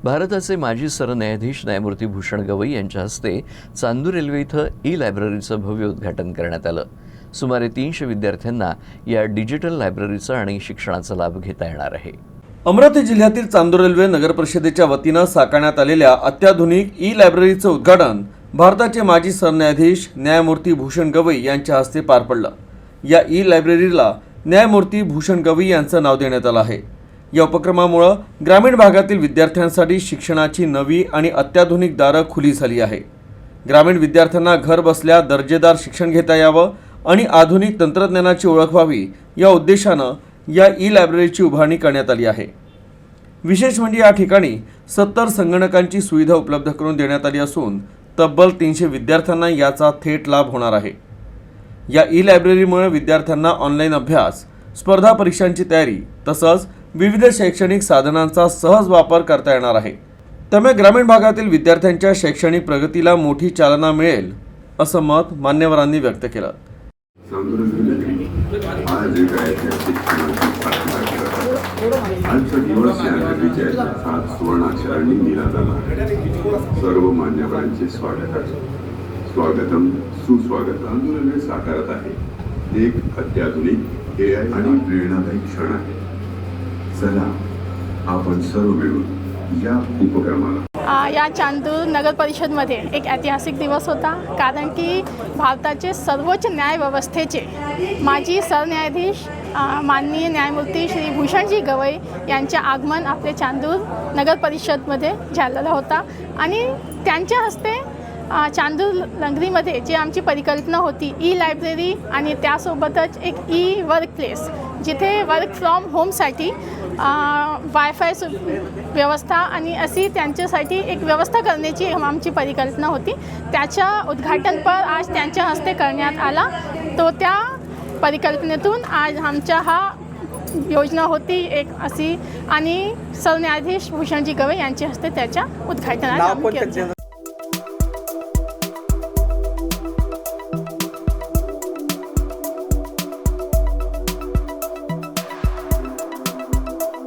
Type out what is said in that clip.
भारताचे माजी सरन्यायाधीश न्यायमूर्ती भूषण गवई यांच्या हस्ते चांदूर रेल्वे इथं ई-लायब्ररीचं भव्य उद्घाटन करण्यात आलं। सुमारे 300 विद्यार्थ्यांना या डिजिटल लायब्ररीचा आणि शिक्षणाचा लाभ घेता येणार आहे। अमरावती जिल्ह्यातील चांदूर रेल्वे नगर परिषदेच्या वतीनं साकारण्यात आलेल्या अत्याधुनिक ई-लायब्ररीचं उद्घाटन भारताचे माजी सरन्यायाधीश न्यायमूर्ती भूषण गवई यांच्या हस्ते पार पडलं। या ई-लायब्ररीला न्यायमूर्ती भूषण गवई यांचं नाव देण्यात आलं आहे। या उपक्रमामुळे ग्रामीण भागातील विद्यार्थ्यांसाठी शिक्षणाची नवी आणि अत्याधुनिक दारं खुली झाली आहे। ग्रामीण विद्यार्थ्यांना घर बसल्या दर्जेदार शिक्षण घेता यावं आणि आधुनिक तंत्रज्ञानाची ओळख व्हावी या उद्देशानं या ई-लायब्ररीची उभारणी करण्यात आली आहे। विशेष म्हणजे या ठिकाणी 70 संगणकांची सुविधा उपलब्ध करून देण्यात आली असून तब्बल 300 विद्यार्थ्यांना याचा थेट लाभ होणार आहे। या ई-लायब्ररीमुळे विद्यार्थ्यांना ऑनलाईन अभ्यास, स्पर्धा परीक्षांची तयारी तसंच विविध शैक्षणिक साधनांचा सहज वापर करता येणार आहे। त्यामुळे ग्रामीण भागातील विद्यार्थ्यांच्या शैक्षणिक प्रगतीला मोठी चालना मिळेल असं मत मान्यवरांनी व्यक्त केलं। आजचा दिवस या विजयाचा सुवर्णाक्षरांनी लिहिला जाणार। सर्व मान्यवरांचे स्वागत आहे। स्वागतम सुस्वागतम। आंदोलन साकारत आहे एक अत्याधुनिक AI आणि प्रेरणादायी क्षण आहे। चला आपण सर्व मिळून या उपक्रमाला या चांदूर नगर परिषदमध्ये एक ऐतिहासिक दिवस होता, कारण की भारताचे सर्वोच्च न्यायव्यवस्थेचे माजी सरन्यायाधीश माननीय न्यायमूर्ती श्री भूषणजी गवई यांचे आगमन आपले चांदूर नगर परिषदमध्ये झालेलं होता आणि त्यांच्या हस्ते चांदूर नगरीमध्ये जी आमची परिकल्पना होती ई-लायब्ररी आणि त्यासोबतच एक वर्क प्लेस जिथे वर्क फ्रॉम होमसाठी वायफाय व्यवस्था आणि अशी त्यांच्यासाठी एक व्यवस्था करण्याची आमची परिकल्पना होती। त्याच्या उद्घाटनपर आज त्यांच्या हस्ते करण्यात आला। तो त्या परिकल्पनेतून आज आमच्या हा योजना होती एक अशी आणि सरन्यायाधीश भूषणजी गवई यांच्या हस्ते त्याच्या उद्घाटनाला